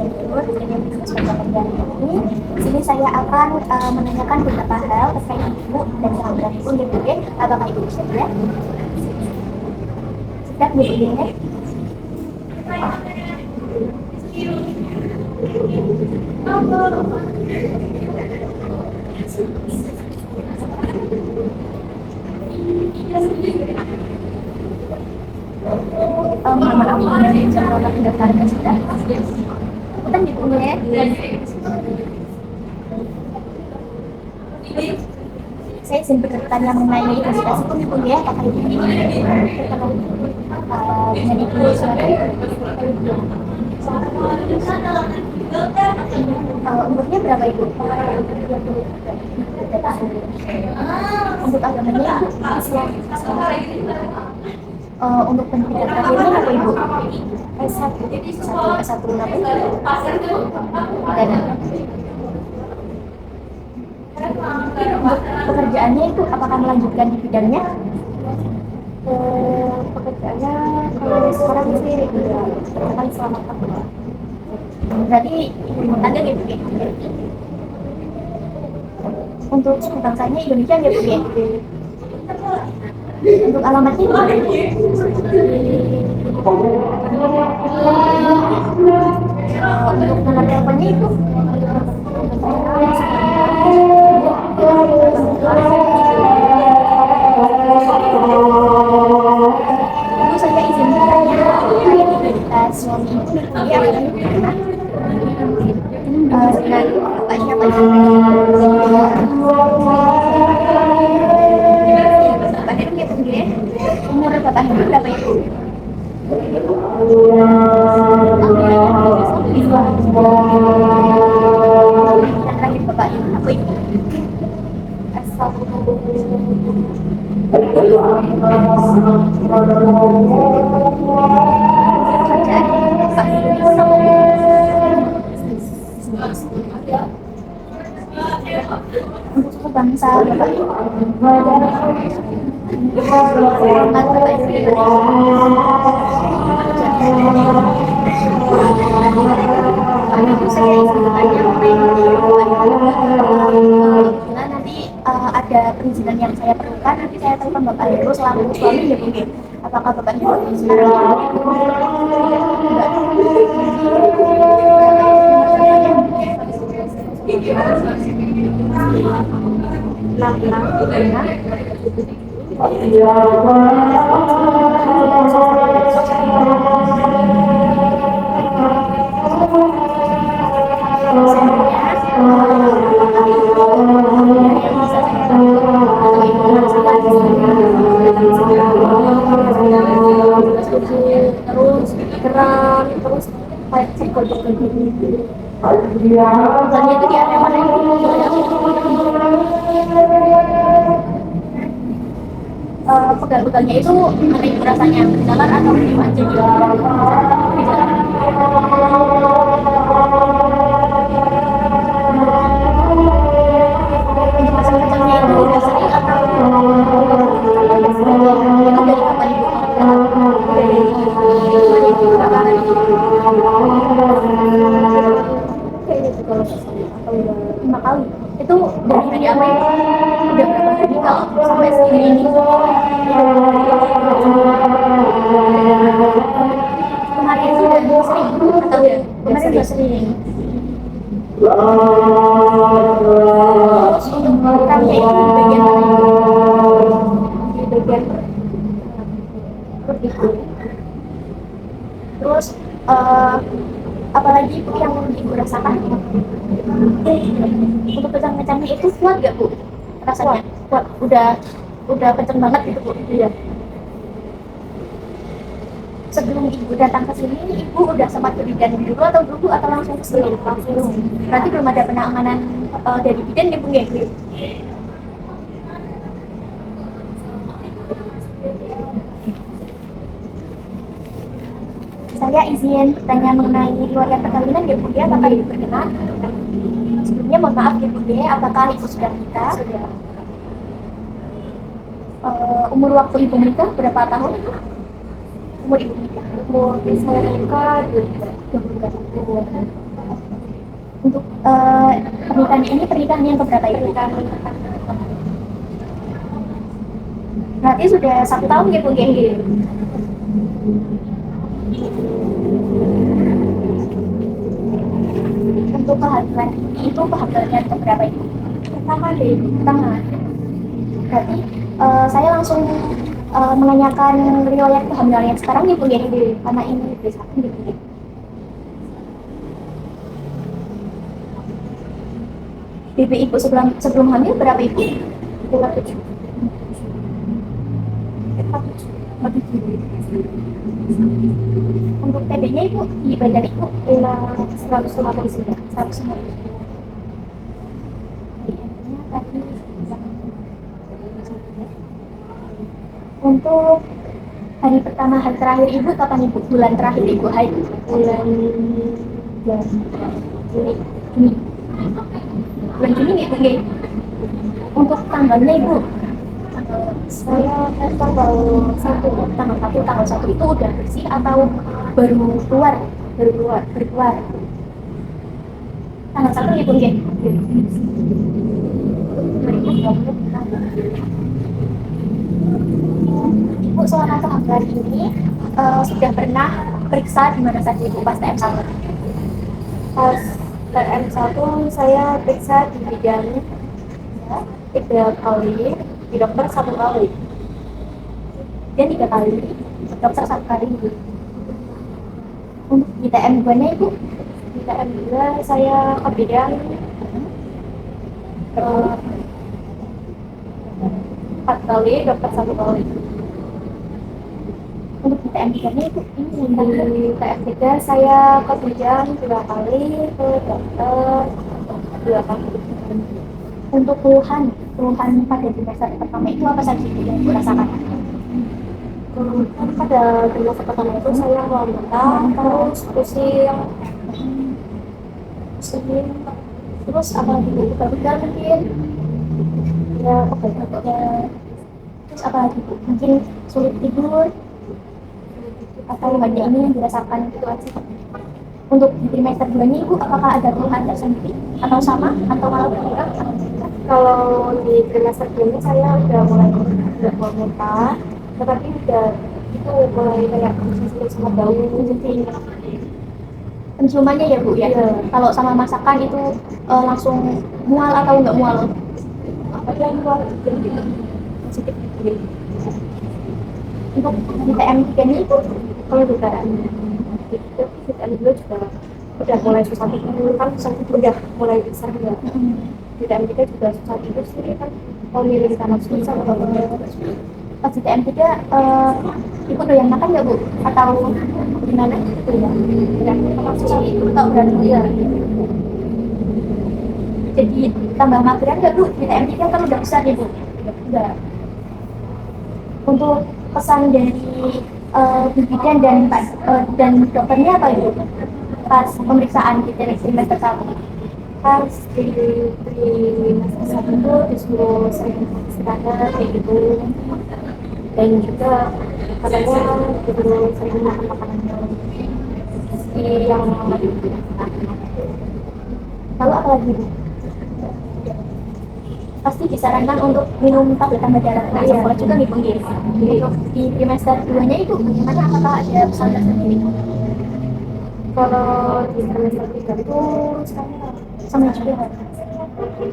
dengan bisnis pekerjaan ini. Di sini saya akan menanyakan beberapa hal terkait ibu dan kehamilan ibu ya Bu ya. Apakah ibu bisa ya? Siap Bu ya? Mohon maaf dari jam berapa pendaftaran sudah? Bukan di Bu ya? Saya izin bertanya mengenai identitas itu Ibu ya, apakah Ibu ini terkenal dengan Ibu Suwati? Umurnya berapa Ibu? 3 tahun. Untuk agamanya Ibu Islam. Untuk pendidikan terakhirnya apa Ibu? S1. S1 berapa Ibu? Dan untuk pekerjaannya itu apakah melanjutkan di bidangnya? Pekerjaannya kalau sekarang sih kan selamat aku. Berarti ibu rumah tangga gitu ya? Untuk suku bangsanya Indonesia gitu ya? Untuk alamatnya untuk nomor teleponnya itu Ibu saya izin bertanya terkait identitas suami ibu dia dengan bapaknya apa itu? Bapaknya dia ya? Umur bapaknya berapa ya? Dan terakhir bapaknya apa itu? Untuk suku bangsa Bapak hormat Bapak Ibu Ibu saya izin bertanya kebetulan nanti ada perizinan yang saya perlukan, nanti saya telepon Bapak Ibu selaku suami ya Bu. Apakah Bapak Ibu sekarang terus geram terus kayak psikologi misalnya itu di area mana itu pegal-pegalnya itu ada yang rasanya berjalan atau di aja di jalan masa kecilnya itu udah sering atau itu dari kapan ibu dari berapa hari kayaknya itu kalau atau udah 5 kali itu dari hari apa ya udah berapa hari kalau sampai segini ini kemarin sudah sering atau ya kemarin sudah sering terus untuk merekamnya itu di bagian mana di bagian perut itu terus apalagi itu yang ibu rasakan untuk kejang-kejangnya itu kuat gak Bu rasanya kuat udah kenceng banget gitu Bu iya sebelum ibu datang ke sini ibu udah sempat ke bidan dulu atau langsung ke sini langsung berarti belum ada penanganan dari bidan ya Bu ya saya izin bertanya mengenai riwayat perkawinan ya Bu ya apakah ibu berkenan sebelumnya mohon maaf ya Bu ya apakah ibu sudah menikah sudah umur waktu ibu menikah berapa tahun umur ibu menikah umur saya menikah 23 tahun Untuk pernikahan ini pernikahan yang keberapa ibu? Berarti sudah 1 tahun ya bu ya? Untuk kehamilan itu kehamilan keberapa ibu? Pertama deh, pertama. Berarti saya langsung menanyakan riwayat kehamilan yang sekarang ya bu ya? Karena ini berdasarkan gitu ya. BB ibu sebelum hamil berapa ibu? 27. Untuk TB-nya ibu di badan ibu 150 150. Untuk hari pertama, hari terakhir ibu kapan ibu? Bulan terakhir ibu haid? Bulan Juni. Bulan Juni nih ibu nih. Untuk tanggalnya ibu? Saya tanggal 1. Tanggal 1 itu udah bersih atau baru keluar? Baru keluar. Tanggal 1 ibu nih. Ibu selama kehamilan ini sudah pernah periksa di mana saja ibu pas TM1? Pas TM1 saya periksa di bidang 3 kali, di dokter 1 kali, dan 3 kali dokter 1 kali. Untuk di TM2 nya ibu? Di TM2 saya ke bidang 4 kali, dokter 1 kali. Untuk di TM3 nya itu di TM3 saya ke bidang 2 kali, ke dokter 2 kali. Untuk keluhan pada trimester pertama itu apa saja yang ibu rasakan? Pada trimester pertama itu saya mau muntah, terus pusing, terus apa lagi ibu? Pegal mungkin ya, terus apa lagi ibu? Mungkin sulit tidur atau hanya ini yang dirasakan gitu aja. Untuk di trimester 2 nya ibu apakah ada keluhan tersendiri atau sama atau malah berkurang? Kalau di trimester 2 nya saya udah mulai muntah, tetapi udah itu mulai kayak sensitif sama bau, penciumannya ya bu ya? Kalau sama masakan itu langsung mual atau nggak mual? Ada yang mual gitu, sensitif gitu. Untuk di TM3 nya itu kalau di TM2 juga udah mulai susah tidur, kan udah mulai besar ya. Di TM3 juga susah tidur sih kan, kalau milih kamar susah atau pas di TM3 ibu doyan makan nggak bu? Atau gimana? Doyan itu atau berani ya? Jadi tambah mageran nggak bu? Di TM3 kan udah besar ya bu? Enggak. Untuk pesan dari bidan dan dokternya apa ibu? Pas pemeriksaan di trimester 1. Pas di trimester 1 itu disuruh sering istirahat kayak gitu, dan juga katanya disuruh sering makan makanan yang lalu apa lagi bu? Pasti disarankan untuk minum tablet tambah darah nah, juga nih penggil. Untuk di trimester 2 nya itu bagaimana, apakah ada pesan tersendiri? Kalau di trimester 3 itu sama juga.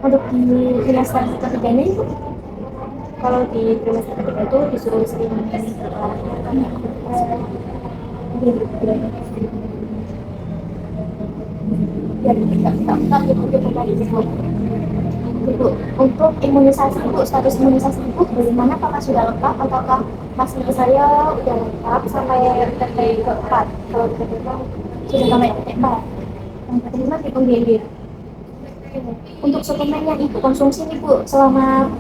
Untuk di trimester 3 nya itu kalau di trimester 3 itu disuruh sering untuk imunisasi ibu, status imunisasi ibu bagaimana? Apakah sudah lengkap ataukah masih? Saya udah lengkap sampai TT ke-4. Kalau TT sudah sampai TT 4, yang kelima di penggigit. Untuk suplemen yang ibu konsumsi ibu selama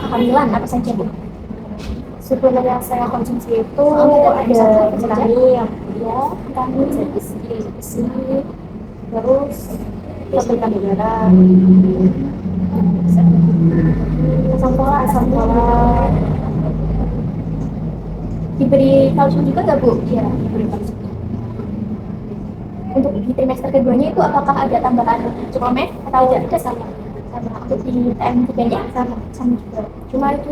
kehamilan apa saja bu? Suplemen yang saya konsumsi itu ada vitamin, besi, terus suplemen darah, asam folat. Diberi kalsium juga nggak bu? Iya, diberi kalsium. Untuk di trimester keduanya itu apakah ada tambahan suplemen atau tidak? Sama sama untuk di TM3-nya sama juga, cuma itu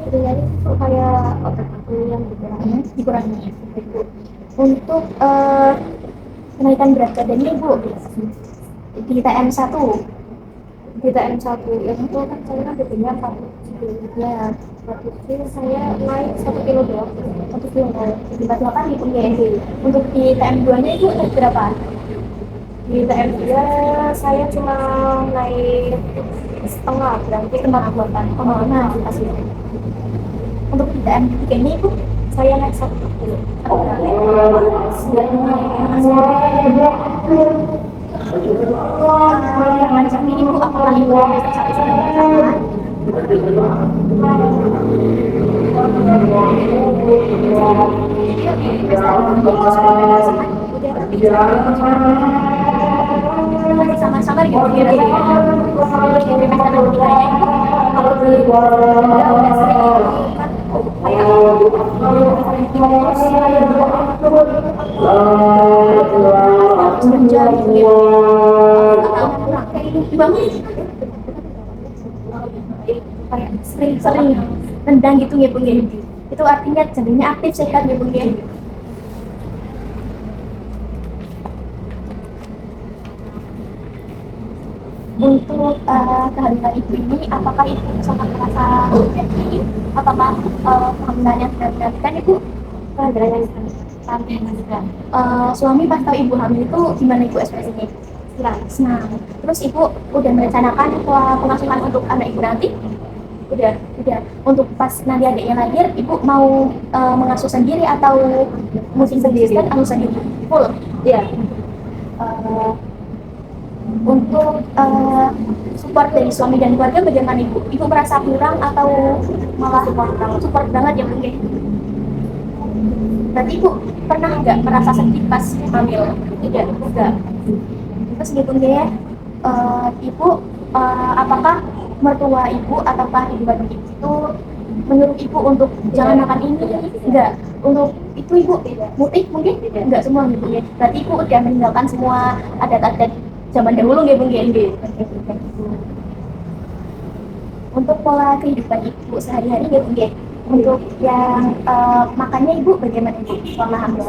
sebenarnya itu kayak otot itu yang dikurangi itu untuk kenaikan berat badannya ibu di TM1. Di TM1 yang itu kan saya kan BB-nya 40 kilo ya, 40 kilo saya naik 1 kilo doang, 1 kilo di 48 gitu ya. Untuk di TM2 nya itu naik berapa? Di TM2 saya cuma naik setengah, berarti setengah buatan nah dikasih. Untuk di TM3 nya itu saya naik 1 kilo. Yang ngajak ini bu apakah ibu satu sudah merasakan? Masih sama-sama gitu kira-kira kalau di udah sering kan kayak menjadi kayak sering rendang gitu ya bu ya, itu artinya jadinya aktif sehat ya bu ya. Untuk kehamilan ibu ini apakah ibu sangat merasa happy? Apakah kehamilannya benar-benar kan ibu kehamilannya juga suami pas tahu ibu hamil itu gimana ibu ekspresinya? Senang. Terus ibu udah merencanakan pengasuhan untuk anak ibu nanti? Udah. Untuk pas nanti adiknya lahir, ibu mau mengasuh sendiri atau mesti sendiri kan asuh sendiri? Full. Iya. Untuk support dari suami dan keluarga bagaimana ibu? Ibu merasa kurang atau malah support banget ya mungkin? Berarti ibu pernah nggak merasa sedih pas hamil? Tidak, enggak. Terus gitu ya, ibu apakah mertua ibu ataukah ibu banding ibu itu menyuruh ibu untuk jangan makan ini? Enggak. Untuk itu ibu mutik mungkin? Enggak semua gitu ya. Berarti ibu udah meninggalkan semua adat-adat zaman dahulu ya bung ya. Untuk pola kehidupan ibu sehari-hari ya bung ya. Untuk yang makannya ibu bagaimana ibu selama hamil?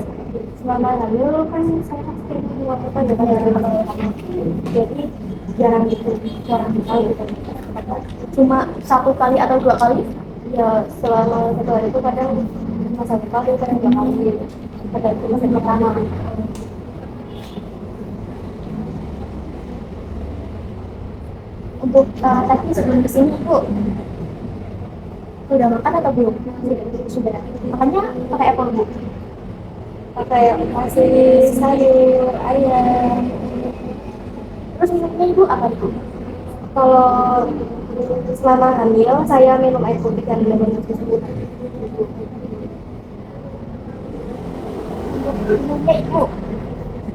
Selama hamil kan saya sering keluar kota ya jadi jarang kali gitu. Cuma 1 kali atau 2 kali ya selama 1 hari itu kadang cuma 1 kali kadang 2 kali kadang itu masih pertama. Untuk tadi sebelum kesini ibu udah makan atau belum? Sudah. Makannya pakai apa bu? Pakai nasi sayur ayam. Terus minumnya ibu apa ibu? Kalau selama hamil saya minum air putih dan lemon tersebut. Untuk minumnya ibu,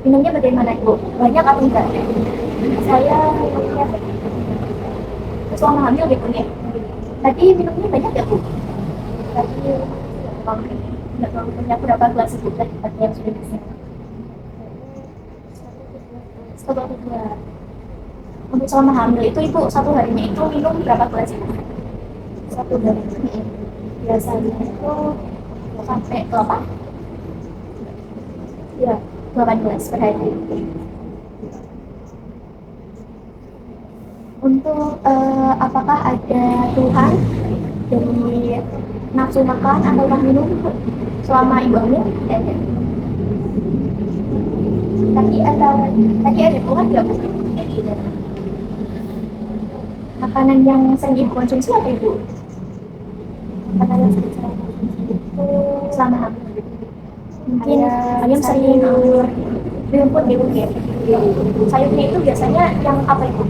minumnya bagaimana ibu? Banyak atau enggak? Saya minumnya selama hamil gitu nih. Tadi minumnya banyak ya bu? Tadi nggak terlalu banyak, berapa gelas ibu tadi yang sudah bisa? Coba kedua. Untuk selama hamil itu ibu 1 harinya itu minum berapa gelas ibu? 1 hari. Biasanya itu sampai 8. Ya, 8 gelas per hari. Untuk apakah ada keluhan dari nafsu makan atau minum selama ibu hamil? Ada. Tadi ada keluhan nggak bu? Makanan yang sering ibu konsumsi apa ibu? Makanan yang sering konsumsi selama hamil mungkin ayam sering rumput ibu ya. Sayurnya itu biasanya yang apa ibu?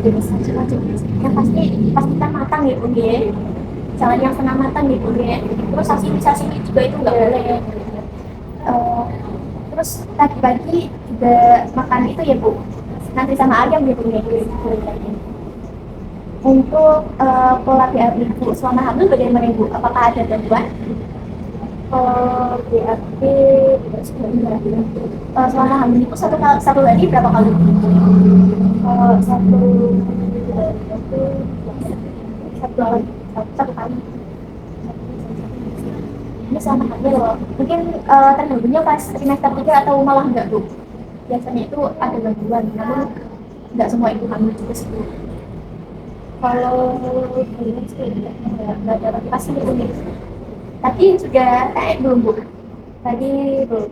Jenis yang pastikan matang ya bu ya, jangan yang setengah matang ya bu ya. Terus sashimi juga itu nggak boleh. Terus tadi pagi juga makan itu ya bu, nanti sama ayam ya bu ya. Untuk pola BAB ibu selama hamil bagaimana ibu? Apakah ada gangguan? Kalau BAB tidak sebenarnya. Selama hamil itu satu hari berapa kali? Satu hari itu satu kali. Satu kali. Ini selama hamil loh. Mungkin terganggunya pas trimester 3 atau malah enggak bu? Biasanya itu ada gangguan, namun enggak semua ibu hamil juga sih. Kalau ini sih enggak ada pasti itu nih. Tadi sudah belum bu? Tadi belum.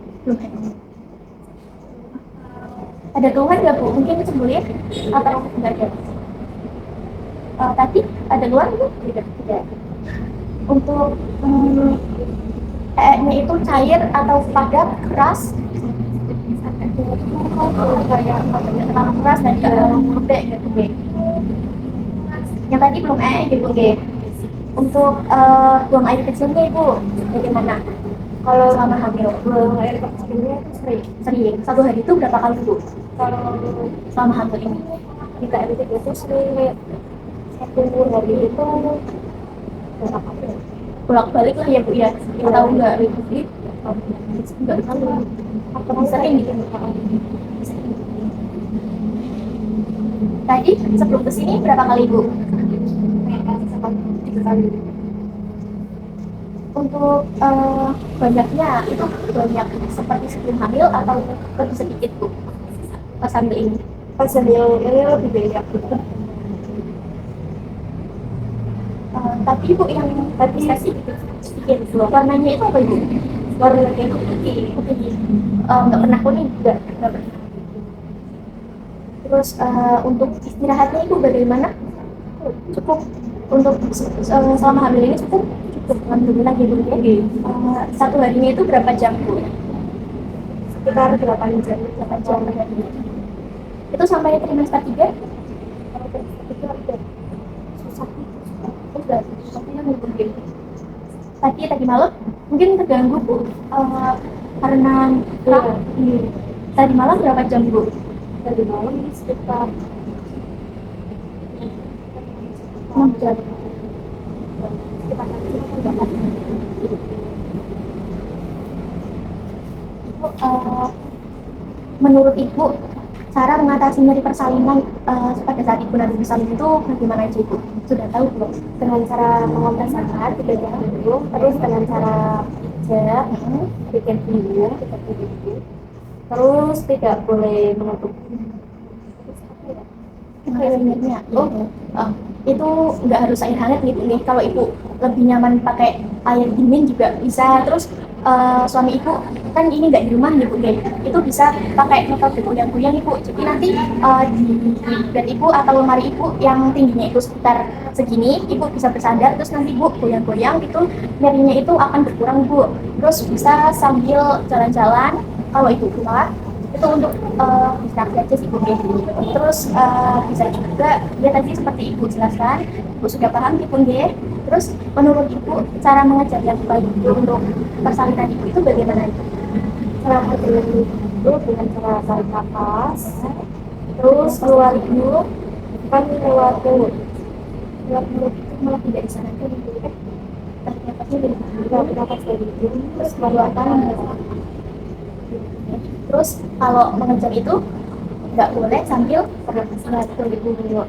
Ada keluhan nggak bu? Mungkin sembuhin atau enggak ada? Tadi ada keluhan bu? Tidak. Untuk nya itu cair atau padat, keras? Kayak terlalu keras dan juga terlalu lembek gitu. Yang tadi belum gitu. Untuk buang air kecilnya ibu bagaimana? Kalau selama hamil buang air kecilnya itu sering. Satu hari itu berapa kali bu? Kalau selama hamil ini kita air kecil itu sering. Satu hari itu berapa kali? Bolak balik lah ya bu ya. Tahu nggak? Nggak tahu. Atau sering gitu. Tadi sebelum kesini berapa kali bu? 3 kali. Untuk banyaknya itu banyak seperti sebelum hamil atau lebih sedikit bu? Pas hamil ini? Pas hamil ini lebih banyak. Tapi ibu yang tadi sedikit warnanya itu apa ibu? Warnanya itu putih. Nggak pernah kuning juga? Nggak pernah. Terus untuk istirahatnya ibu bagaimana? Cukup untuk selama hamil ini cukup alhamdulillah gitu ya. Satu harinya itu berapa jam bu? Sekitar 8 jam. Itu sampai trimester 3? Tadi malam mungkin terganggu bu karena tadi malam berapa jam bu? Tadi malam sekitar 6 jam. Menurut ibu cara mengatasi nyeri persalinan pada saat ibu nanti bersalin itu bagaimana aja ibu? Sudah tahu belum? Dengan cara mengompres hangat tidak dulu, terus dengan cara pijat, bikin bingung, terus tidak boleh menutup. Itu nggak harus air hangat gitu nih. Kalau ibu lebih nyaman pakai air dingin juga bisa. Terus suami ibu kan ini nggak di rumah ibu deh, itu bisa pakai metode goyang-goyang ibu. Jadi nanti di bed ibu atau lemari ibu yang tingginya itu sekitar segini, ibu bisa bersandar terus nanti ibu goyang-goyang gitu, nyerinya itu akan berkurang ibu. Terus bisa sambil jalan-jalan kalau ibu keluar itu untuk distraksi aja sih bu. Terus bisa juga ya tadi seperti ibu jelaskan, ibu sudah paham ibu nggih. Terus menurut ibu cara mengejar yang baik untuk persalinan ibu itu bagaimana ibu? Cara mengejar itu dengan cara tarik nafas, terus keluar hidung, kan lewat mulut. Lewat mulut itu malah tidak disarankan ibu kan? Tarik nafasnya dari nafas dari hidung, terus mengeluarkan. Terus kalau mengejar itu nggak boleh sambil bernapas dulu.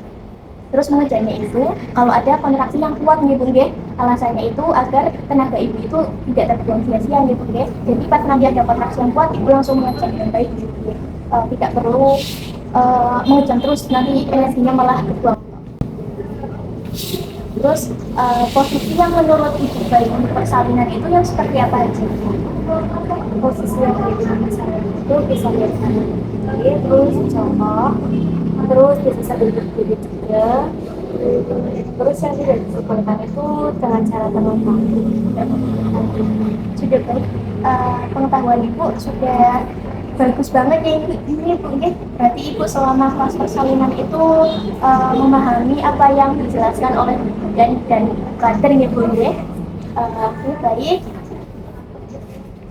Terus mengejarnya itu kalau ada kontraksi yang kuat nih bung deh, alasannya itu agar tenaga ibu itu tidak terbuang sia-sia nih bung deh. Jadi pas nanti ada kontraksi yang kuat, ibu langsung mengejar dengan baik gitu. Tidak perlu mengejar terus nanti energinya malah terbuang. Terus posisi yang menurut ibu baik untuk persalinan itu yang seperti apa aja? Posisi yang baik untuk persalinan itu bisa dari kanan kiri, terus jongkok, terus bisa duduk juga. Terus yang tidak diperbolehkan itu dengan cara tenang. Sudah baik, pengetahuan ibu sudah bagus banget ya ini bu. Berarti ibu selama kelas persalinan itu memahami apa yang dijelaskan oleh dan kader ya bu ya. Baik.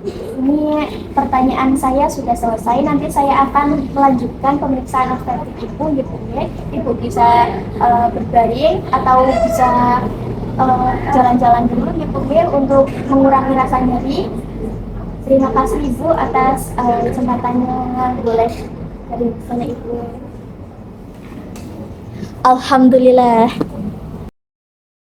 Ini pertanyaan saya sudah selesai. Nanti saya akan melanjutkan pemeriksaan obstetrik ibu gitu ya. Ibu bisa berbaring atau bisa jalan-jalan dulu di Pugir untuk mengurangi rasa nyeri. Terima kasih Ibu atas kesempatannya, boleh dari sana Ibu. Alhamdulillah.